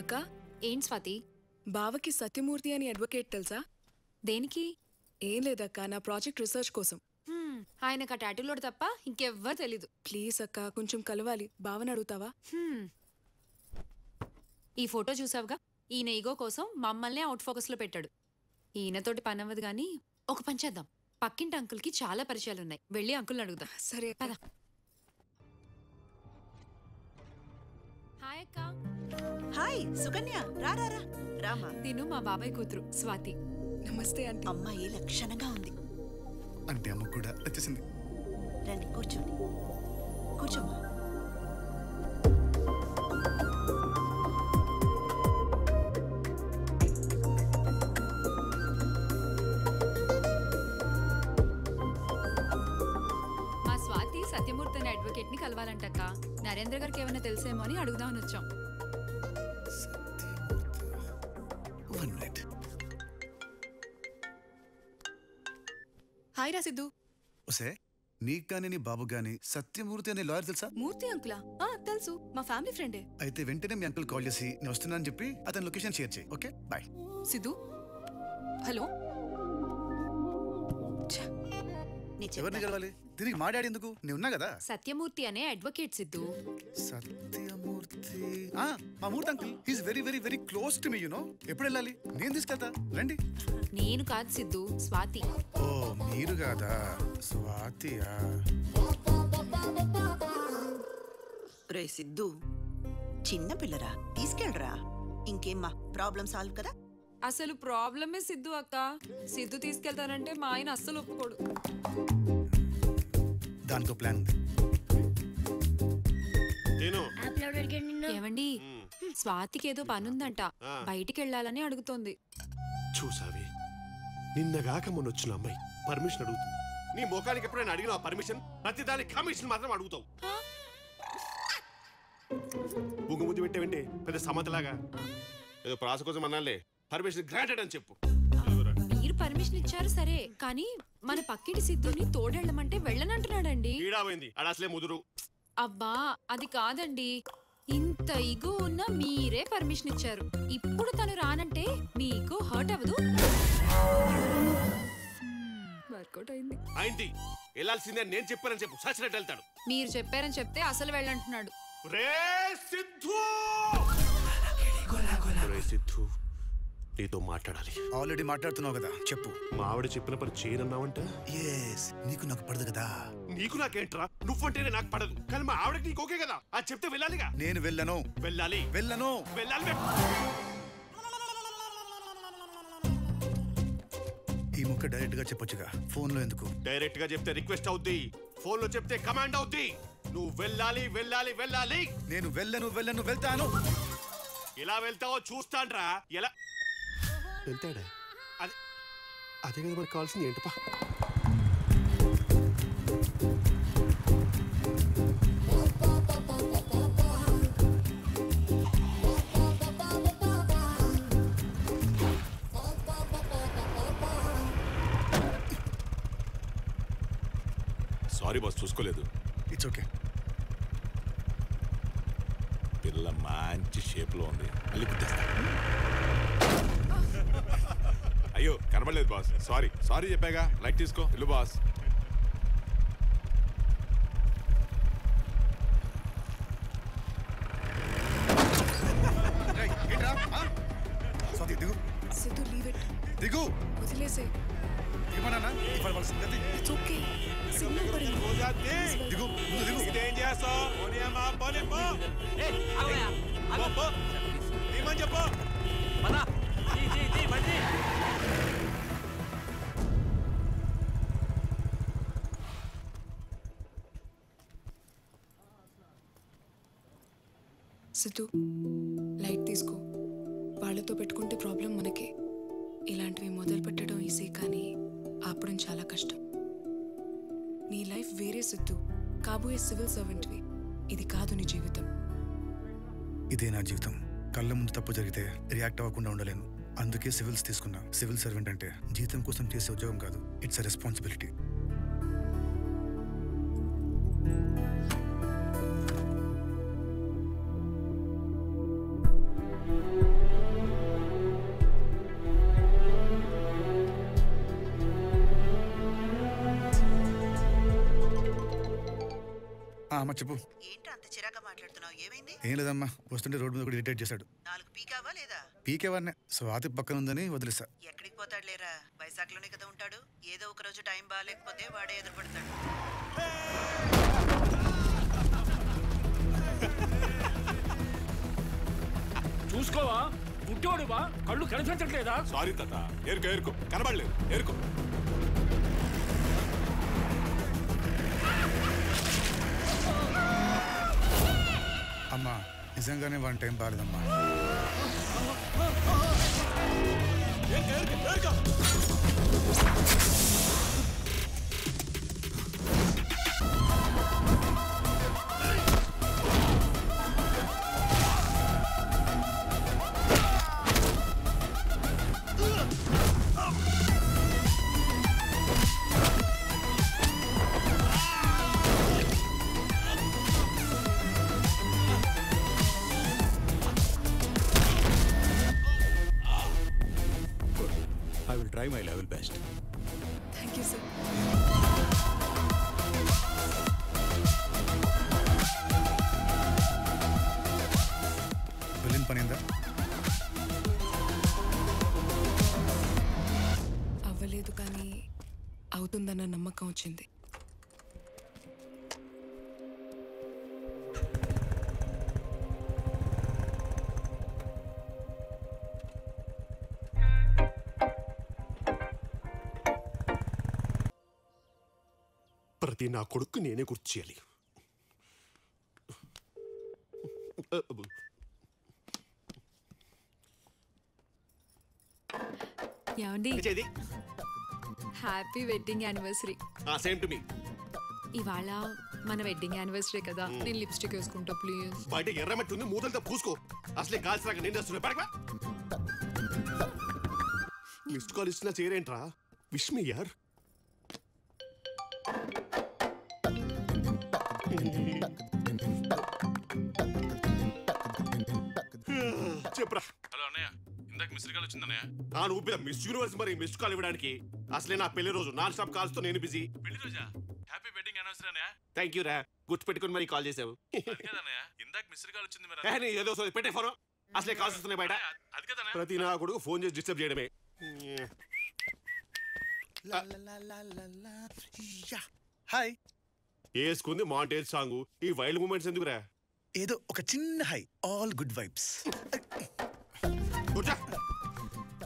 అక్క ఏం స్వాతి? బావకి సత్యమూర్తి అని అడ్వకేట్ తెలుసా? దేనికి? ఏం లేదక్క, నా ప్రాజెక్ట్ రీసెర్చ్ కోసం. ఆయనకు ఆ టాటూలోడు తప్ప ఇంకెవ్వరు తెలీదు. ప్లీజ్ అక్క, కొంచెం కలవాలి. బావని అడుగుతావా? ఈ ఫోటో చూసావుగా, ఈయన ఈగో కోసం మమ్మల్ని అవుట్ ఫోకస్ లో పెట్టాడు. ఈయనతోటి పని అవ్వదు గానీ ఒక పని చేద్దాం. పక్కింటి అంకుల్కి చాలా పరిచయాలున్నాయి, వెళ్ళి అంకుల్ని అడుగుదాం. సరే పద. హాయ్ అక్క. హాయ్ సుకన్య, రా రా రా రామా. తిను మా బాబాయ్ కూతురు స్వాతి. నమస్తే ఆంటీ. అమ్మాయి లక్షణంగా ఉంది. అంటే అమ్మ కూడా వచ్చేసింది. రండి కూర్చోండి, కూర్చోమ్మా. మా స్వాతి సత్యమూర్తి అనే అడ్వకేట్ ని కలవాలంటక్క. నరేంద్ర గారికి ఏమైనా తెలిసేమో అని అడుగుదామని వచ్చాం. హాయ్ రా సిద్ధు. ఒసే, నీకు గాని నీ బాబు గాని సత్యమూర్తి అనే లాయర్ తెలుసా? మూర్తి అంకులా? తెలుసు, మా ఫ్యామిలీ ఫ్రెండే. అయితే వెంటనే మీ అంకుల్ కాల్ చేసి నేను వస్తున్నానని చెప్పి అతని లొకేషన్ షేర్ చేయి. Okay, bye. సిద్ధు, హలో. ఎవరిని కలవాలి? తిరిగి మాట్లాడి ఎందుకు? నేను ఉన్నా కదా. సత్యమూర్తి అనే అడ్వకేట్ సిద్ధు. సత్యమూర్తి, మా Murthy uncle. He's very very very close to me, you know. ఎప్పుడు వెళ్ళాలి? నేను తీసుకెళ్తా, రండి. నేను కాదు సిద్ధు, స్వాతి. ఓ, మీరు కాదా? స్వాతియా? రే సిద్ధు, చిన్న పిల్లరా, తీసుకెళ్ళరా. ఇంకేమ్మా, ప్రాబ్లం సాల్వ్ కదా. అసలు ప్రాబ్లమే సిద్ధు అక్క. సిద్ధు తీసుకెళ్తానంటే మా ఆయన అస్సలు ఒప్పుకోడు. దానికో ప్లాన్ ఉంది. ఏమండి, స్వాతికి ఏదో పనుందంట, బయటికి వెళ్ళాలని అడుగుతోంది. చూసావి, నిన్నగాక మొన్న వచ్చిన అమ్మాయి పర్మిషన్ అడుగుతుంది. నీ ముఖానికి ఎప్పుడైనా అడిగినా పర్మిషన్? ప్రతిదానికి కమిషన్ మాత్రం అడుగుతావు. బుగ్గముద్దు పెట్టేవంటే పెద్ద సమతలాగా. ఏదో ప్రాస కోసం అన్నాలే, పర్మిషన్ గ్రాంటెడ్ అని చెప్పు. మీరు పర్మిషన్ ఇచ్చారు సరే, కానీ మన పక్కిటి సిద్ధుని తోడెళ్ళమంటే వెళ్ళనంటున్నాడండి. ఈడాపోయింది, ఆడ అసలే ముదురు. అబ్బా, అది కాదండి. ఇంత ఇగో ఉన్న మీరే పర్మిషన్ ఇచ్చారు. ఇప్పుడు తను రానంటే మీకు హర్ట్ అవ్వదు? వర్కౌట్ అయింది. అయింది, వెళ్ళాల్సిందే నేను చెప్పానని చెప్పు. సచ్చినట్టు వెళ్తాడు. మీరు చెప్పారని చెప్తే అసలు వెళ్ళంటున్నాడు. రే సిద్ధు, రే సిద్ధు, నీతో మాట్లాడాలి. ఆల్రెడీ మాట్లాడుతున్నావు కదా, చెప్పు. మా ఆవిడ చెప్పిన పని చేయనన్నావంట. నీకు నాకు పడదు కదా. నీకు నాకేంట్రా? నువ్వంటేనే నాకు పడదు, కానీ మా ఆవిడకి నీకు ఓకే కదా. అది చెప్తే వెళ్ళాలిగా. నేను వెళ్ళను. వెళ్ళాలి. వెళ్ళను. వెళ్ళాలి. ఈ ముక్క డైరెక్ట్ గా చెప్పొచ్చుగా, ఫోన్ లో ఎందుకు? డైరెక్ట్ గా చెప్తే రిక్వెస్ట్ అవుద్ది, ఫోన్ లో చెప్తే కమాండ్ అవుద్ది. నువ్వు వెళ్ళాలి, వెళ్ళాలి, వెళ్ళాలి. నేను వెళ్ళను, వెళ్ళను, వెళ్తాను. ఎలా వెళ్తావో చూస్తాన్రా. ఎలా వెళ్తాడా? అదే అదే కదా మనకు కావాల్సింది. ఏంటప్పా? సారీ బాస్, చూసుకోలేదు. It's okay. పిల్ల మంచి షేప్ లో ఉంది, మళ్ళీ గుర్తిస్తా. అయ్యో, కనబడలేదు బాస్. సారీ సారీ చెప్పాగా. లైట్ తీసుకో, ఇల్లు బాస్. Siddhu, leave it. దిగు. వదిలేసే. ఏమన్నా ఇట్స్ ఓకే. సిగ్నల్ పడింది. దిగు, ముందు దిగు. ఇదేం చేస్తావు? చెప్పు. సిద్ధు, లైట్ తీసుకో. వాళ్ళతో పెట్టుకుంటే ప్రాబ్లం మనకే. ఇలాంటివి మొదలు పెట్టడం ఈజీ, కానీ ఆపడం చాలా కష్టం. నీ లైఫ్ వేరే సిద్ధు, కాబోయే సివిల్ సర్వెంట్వి. ఇది కాదు నీ జీవితం. ఇదే నా జీవితం. కళ్ళ ముందు తప్పు జరిగితే రియాక్ట్ అవ్వకుండా ఉండలేను. అందుకే సివిల్స్ తీసుకున్నా. సివిల్ సర్వెంట్ అంటే జీతం కోసం చేసే ఉద్యోగం కాదు, ఇట్స్ ఎ రెస్పాన్సిబిలిటీ. అమ్మ చెప్పు. ఏంటి అంత చిరాక మాట్లాడుతున్నావు? ఏమైంది? ఏం లేదమ్మా, వస్తుంటే రోడ్డు మీద కూడా ఇరిటేట్ చేశాడు. 4 పీకావా లేదా? పీకేవాడినే, స్వాతి పక్కన ఉందని వదిలేసా. ఎక్కడికి పోతాడు లేరా? వైజాగ్లోనే కదా ఉంటాడు. ఏదో ఒక రోజు టైం బాగాలేకపోతే వాడే ఎదురుపడతాడు. చూసుకోవా, గుడ్డోడువా, కళ్ళు కనిపించట్లేదా? సారీ తాత, ఏరుకో ఏరుకో, కనబడలేదు, ఏరుకో. అమ్మా నిజంగానే వన్ టైం బాగాలేదమ్మా. I will try my level best. Thank you sir. వెళ్ళిన పనిందా? అవ్వలేదు కానీ అవుతుందన్న నమ్మకం వచ్చింది. ప్రతి నా కొడుకు నేనే గుర్తు చేయాలి. ఏమండి, చేది happy wedding anniversary. Same to me. ఇవాళ మన వెడ్డింగ్ యానివర్సరీ కదా, నేను లిప్స్టిక్ వేసుకుంటా ప్లీజ్. బయట ఎర్రమట్టి ఉంది, మూతలతో పూసుకో. అసలే కాల్సినాక నేను చేస్తున్నా. పడక మిస్డ్ కాల్ ఇస్తున్నా చేరేంట్రా? విష్ మీ యార్. చెప్పరా. హలో అన్నయ్య, ఇందాక మిస్డ్ కాల్ వచ్చిందన్నయ్య. నువ్వు మిస్ యూనివర్స్ మరి మిస్డ్ కాల్ ఇవ్వడానికి. అసలే నా పెళ్లి రోజు, నాన్ స్టాప్ కాల్స్ తో నేను బిజీ. పెళ్లి రోజా? హ్యాపీ వెడ్డింగ్ యానివర్సరీ అన్నయ్య. థ్యాంక్ యూ రా, గుర్తు పెట్టుకుని మరి కాల్ చేసావు. అది కదన్నయ్య, ఇందాక మిస్డ్ కాల్ వచ్చింది మరి. ఏదో పెట్టే ఫోన్. అసలే కాల్స్ వస్తున్నాయి బయట. అది కదన్నయ్య. ప్రతి నా కొడుకు ఫోన్ చేసి డిస్టర్బ్ చేయడమే. హాయ్. వేసుకుంది మాంటేజ్ సాంగ్. ఈ వైల్డ్ మూమెంట్స్ ఎందుకురా? ఏదో ఒక చిన్న హై, ఆల్ గుడ్ వైబ్స్. కూర్చో.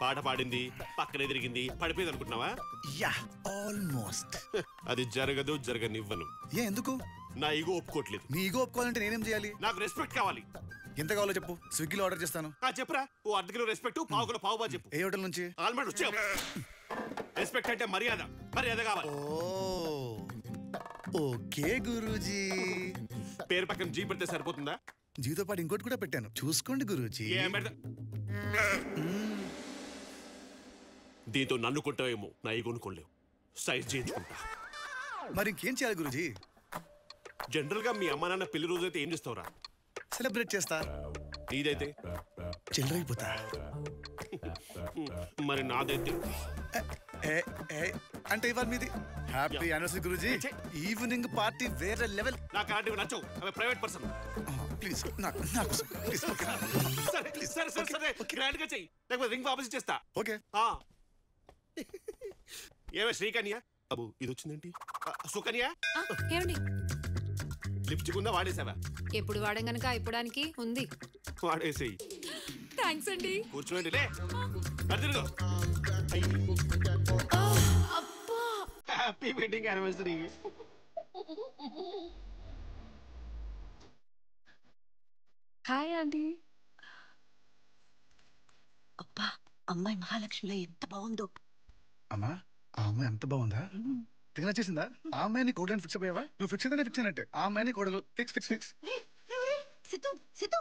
పాట పాడింది, పక్కనే తిరిగింది, పడిపోయింది అనుకుంటున్నావా? Yeah, almost. అది జరగదు, జరగనివ్వను. ఏ ఎందుకు? నా ఈగో ఒప్పుకోవట్లేదు. నీ ఈగో ఒప్పుకోవాలంటే నేనేం చేయాలి? నాకు రెస్పెక్ట్ కావాలి. ఎంత కావాలో చెప్పు, స్విగ్గీలో ఆర్డర్ చేస్తాను. చెప్పురా. ఓ అర్ధ కిలో రెస్పెక్ట్, పావు కిలో పావు బా చెప్పు. ఏ హోటల్ నుంచి? ఆల్మండ్ వచ్చే. రెస్పెక్ట్ అంటే మర్యాద, మర్యాద కావాలి. ఓకే గురూజీ. పేరు పక్కన జీ పెడితే సరిపోతుందా? జీతో పాటు ఇంకోటి కూడా పెట్టాను, చూసుకోండి గురూజీ. ఏం పెడతా? దీంతో నన్ను కొంటావేమో, నా ఈగోను కొనలేవు. సైజ్ చేయించుకుంటా. మరి ఇంకేం చేయాలి గురూజీ? జనరల్ గా మీ అమ్మ నాన్న పెళ్లి రోజు అయితే ఏం చేస్తావురా? సెలబ్రేట్ చేస్తా. నీదైతే? చిల్లరైపోతా. మరి నాదైతే? అంటే ఇవాళ మీది. Happy anniversary Guruji. Evening party వేరే లెవెల్. నాకు అలాంటివి నచ్చవు, అవి ప్రైవేట్ పర్సన్. ప్లీజ్ నాకు ప్లీజ్. సరే సరే సరే, గ్రాండ్ గా చెయ్యి, లేకపోతే రింగ్ వాపస్ చేస్తా. ఓకే. ఏమే శ్రీకన్య? అబ్బు ఇది వచ్చిందేంటి? సుకన్య, ఏమండి, లిప్స్టిక్ ఉందా? వాడేసావా? ఎప్పుడు వాడం గనక అయిపోవడానికి ఉంది. వాడేసేయి. థ్యాంక్స్ అండి. కూర్చోండి లే. అదిగో. Happy wedding anniversary. Hi aunty. అబ్బా, అమ్మాయి మహాలక్ష్మిలో ఎంత బాగుందో. అమ్మా, ఆ అమ్మాయి ఎంత బాగుందా? తిరిగి నచ్చేసిందా? ఆ అమ్మాయిని కోడలని ఫిక్స్ అయిపోయావా? నువ్వు ఫిక్స్ అయితే ఫిక్స్ అయినట్టే. ఆ అమ్మాయిని కోడలు fix fix fix. Siddhu Siddhu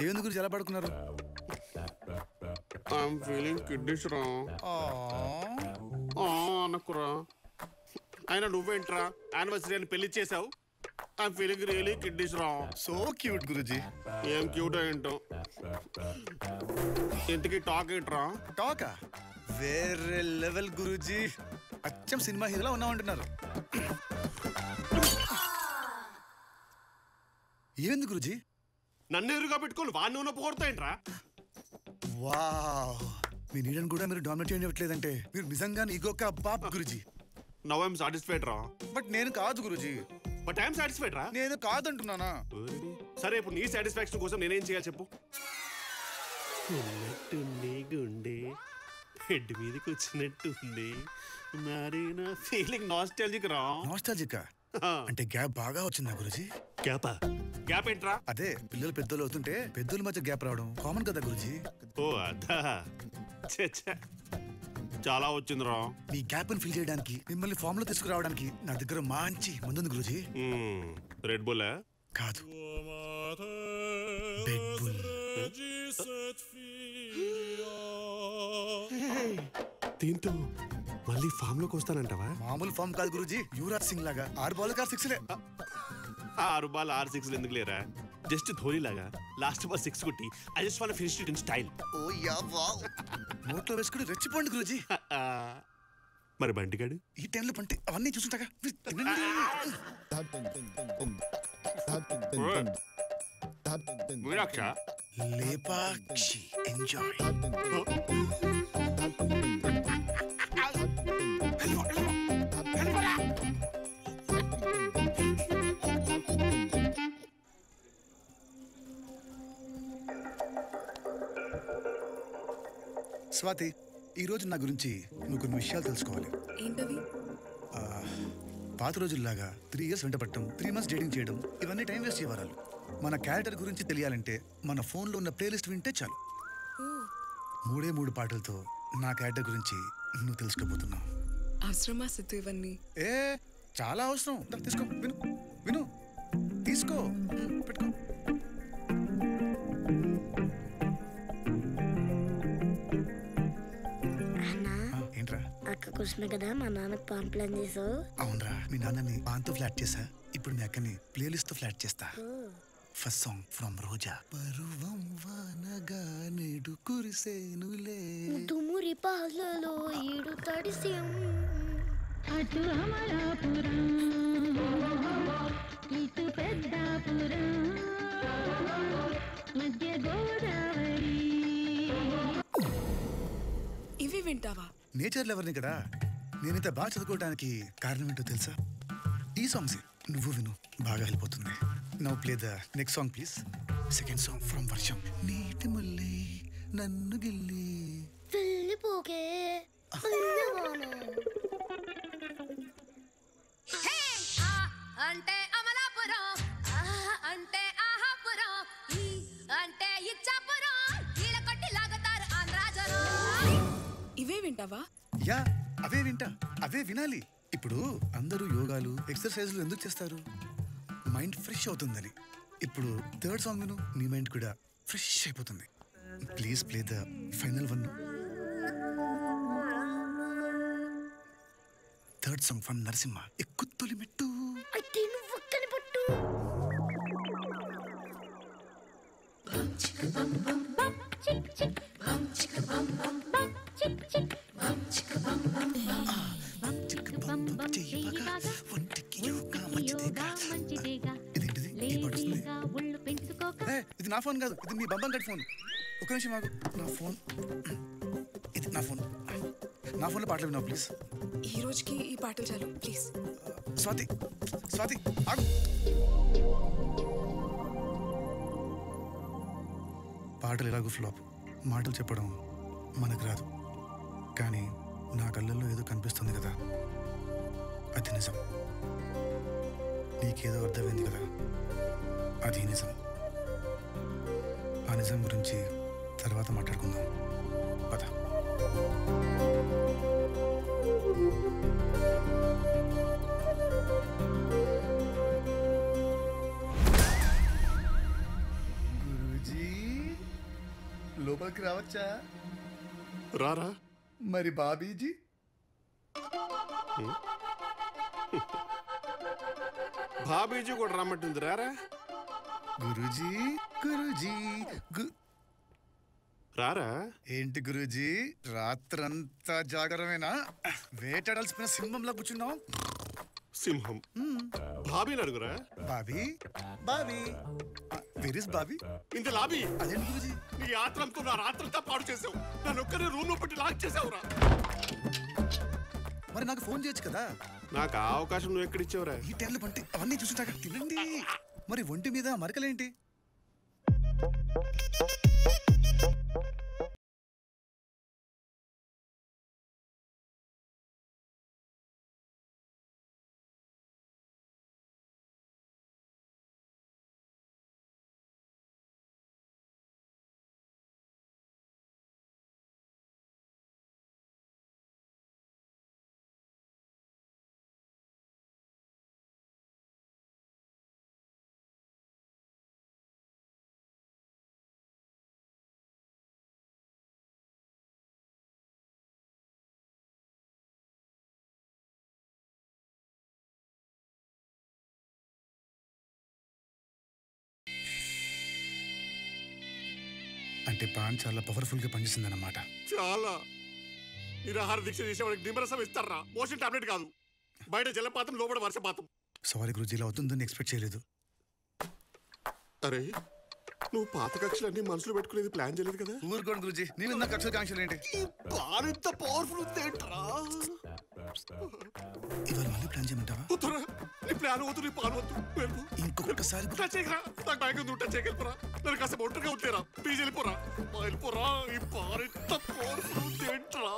ఏముంది గురించి ఎలా పడుకున్నారు? ఐఎమ్ ఫీలింగ్ కిడ్నీస్ రా. అనకురా. అయినా నువ్వేంట్రా యానివర్సరీ అని పెళ్లి చేసావు? ఐఎమ్ ఫీలింగ్ రియలీ కిడ్నీస్ రా. So cute Guruji. ఏం క్యూట్ ఏంటో. ఇంతకీ టాక్ ఏంట్రా? టాకా వేరే లెవెల్ గురుజీ. అచ్చం సినిమా హీరోలా ఉన్నామంటున్నారు. ఏంది గురుజీ? నన్ను ఎదురుగా పెట్టుకోను వాడిని ఉన్న పోగొడతాయంట్రా. వావ్, మీ నీడని కూడా మీరు డామినేట్ చేయట్లేదంటే మీరు నిజంగానే ఈగోక బాప్ గురుజీ. నవ్ ఐఎమ్ సాటిస్ఫైడ్ రా. బట్ నేను కాదు గురుజీ. బట్ ఐఎమ్ సాటిస్ఫైడ్ రా. నేను కాదంటున్నానా? సరే ఇప్పుడు నీ సాటిస్ఫాక్షన్ కోసం నేనేం చేయాలి చెప్పు. ఉన్నట్టుంది గుండె హెడ్ మీదకి వచ్చినట్టుంది మరి నా ఫీలింగ్ నాస్టాల్జిక్ రా. నాస్టాల్జిక్ అంటే గ్యాప్ బాగా వచ్చిందా గురుజీ? గ్యాపా? గ్యాప్ ఏంట్రా? అదే పిల్లలు పెద్దలు అవుతుంటే పెద్దల మధ్య గ్యాప్ రావడం కామన్ కదా గురుజీ. ఓ అదా, చాలా వచ్చిందిరా. మీ గ్యాప్ ని ఫిల్ చేయడానికి మిమ్మల్ని ఫామ్ లో తీసుకురావడానికి నా దగ్గర మంచి మందుంది గురుజీ. రెడ్ బుల్ కాదు, బెడ్ బుల్. దీంతో మళ్ళీ ఫామ్ లోకి వస్తానంటావా? మామూలు ఫామ్ కాదు గురుజీ, యువరాజ్ సింగ్ లాగా 6 బాల్ 6 6 బాల్ 6 ఎందుకు లేరా? జస్ట్ ధోని లాగా లాస్ట్ బాల్ 6 కొట్టి I just want finish it in style. Oh yeah wow, నోట్లో వేసుకుని రెచ్చిపోండి గురుజీ. మరి బంటిగాడు ఈ టైంలో పంటే అవన్నీ చూసుంటాగా. మీనాక్ష లేపాక్షి ఎంజాయ్. స్వాతి, ఈరోజు నా గురించి నువ్వు కొన్ని విషయాలు తెలుసుకోవాలి. ఏంటవి? పాత రోజుల్లాగా 3 years వెంట పట్టడం, 3 months డేటింగ్ చేయడం ఇవన్నీ టైం వేస్ట్ చేయవరాలు. మన క్యారెక్టర్ గురించి తెలియాలంటే మన ఫోన్లో ఉన్న ప్లేలిస్ట్ వింటే చాలు. 3 పాటలతో నా క్యారెక్టర్ గురించి నువ్వు తెలుసుకోబోతున్నావు. అవసరమా సిద్ధు ఇవన్నీ? చాలా అవసరం. తీసుకో, విను విను, తీసుకో, పెట్టుకో. ఏంట్రా? అక్క కోసమే కదా మా నాన్నకు పాన్ ప్లాన్ చేసావు. అవునరా, మీ నాన్నని పాన్తో ఫ్లాట్ చేసా. ఇప్పుడు మీ అక్కని ప్లేలిస్ట్ తో ఫ్లాట్ చేస్తా. ఫస్ట్ సాంగ్ ఫ్రమ్ రోజా. పరువం వానగా నేడు కురిసేనులే, తుమురి పాలలో ఈడు తడిసిం, అటు అమలాపురం ఇటు పెద్దాపురం మధ్య గోదావరి. ఇవి వింటావా? నేచర్ లవర్ని కదా. నేనింత బాగా చదువుకోవడానికి కారణం ఏంటో తెలుసా? ఈ సాంగ్స్ నువ్వు విను, బాగా హెల్ప్ అవుతుంది. Now play the next song please. Second song from వర్షం. నీటి ముల్లి నన్ను గిల్లి వెళ్ళిపోకే అంటే అమలాపురం, అంటే ఆహాపురం, అంటే ఇచ్చాపురం, ఈల కొట్టి లాగుతారు ఆంధ్రాజరం. ఇవే వింటావా? యా, అవే వింటా, అవే వినాలి. ఇప్పుడు అందరూ యోగాలు ఎక్సర్సైజ్లు ఎందుకు చేస్తారు? మైండ్ ఫ్రెష్ అవుతుందని. ఇప్పుడు థర్డ్ సాంగ్ విను, నీ మైండ్ కూడా ఫ్రెష్ అయిపోతుంది. Please play the final one. Third song from Narasimha. ఎక్కు తొలి మెట్టు. అయితే నువ్వు ఒక్కని పట్టు. ఇదేంటిది? ఈ పాట వస్తుంది. ఇది నా ఫోన్ కాదు, ఇది మీ బంబం గడి ఫోన్. ఒక నిమిషం ఆగు. నా ఫోన్, ఇది నా ఫోన్. నా ఫోన్లో పాటలు విన్నావు ప్లీజ్. ఈ రోజుకి ఈ పాటలు చాలు ప్లీజ్. స్వాతి, స్వాతి ఆగు. పాటలు ఎలాగో ఫ్లాప్. మాటలు చెప్పడం మనకు రాదు, కానీ నా కళ్ళల్లో ఏదో కనిపిస్తుంది కదా, అది నిజం. నీకేదో అర్థమైంది కదా, అది నిజం. ఆ నిజం గురించి తర్వాత మాట్లాడుకుందాం. పద. ఇంటికి రావచ్చా? రారా. మరి బాబీజీ? బాబీజీ కూడా రమ్మంటుంది, రారా. గురూజీ గురూజీ రారా. ఏంటి గురూజీ, రాత్రంతా జాగరమేనా? వేటాడాల్సిన సింహంలా కూర్చున్నావు. సింహం బాబీని అడుగురా. Bobby Bobby where is Bobby? ఇంత లాబీ. అదేంటి గురూజీ? నీ ఆత్రంతో నా రాత్రంతా పాడు చేసావు. నన్ను ఒక్కనే రూమ్ లో పెట్టి లాక్ చేసావురా. మరి నాకు ఫోన్ చేయొచ్చు కదా. నాకు ఆ అవకాశం నువ్వు ఎక్కడిచ్చావురా? ఈ టైంలో పంటే అవన్నీ చూసుంటాక తినండి. మరి ఒంటి మీద మరకలేంటి? అంటే పాన్ చాలా పవర్ఫుల్ గా పనిచేసింది అన్నమాట. చాలా. నిరాహార దీక్ష చేసేవాడికి నిమ్మరసం ఇస్తారా? మోషన్ టాబ్లెట్ కాదు. బయట జలపాతం, లోపల వర్షపాతం. సారీ గురూజీ, ఇలా అవుతుందని ఎక్స్పెక్ట్ చేయలేదు. అరే, నువ్వు పాత కక్షలన్నీ మనసులో పెట్టుకునేది ప్లాన్ చేయలేదు కదా? ఊరుకోండి గురూజీ, నేను ఇందాక కక్షల కాంక్షలు ఏంటి? ఇంత పవర్ఫుల్ ఉందేంట్రా? ఇవాళ మళ్ళీ ప్లాన్ చేయమంటావా? వద్దురా, నీ ప్లాన్ వద్దు, నీ పాన్ వద్దు. ఇంకొకసారి టచ్ చేయకరా. నాకు బ్యాగ్ ఉంది, టచ్ చేయగలిపోరా. నన్ను కాస్త ఒంటరిగా వద్దేరా. ప్లీజ్ వెళ్ళిపోరా. వెళ్ళిపోరా. ఈ పాన్ ఇంత పవర్ఫుల్ ఉందేంట్రా?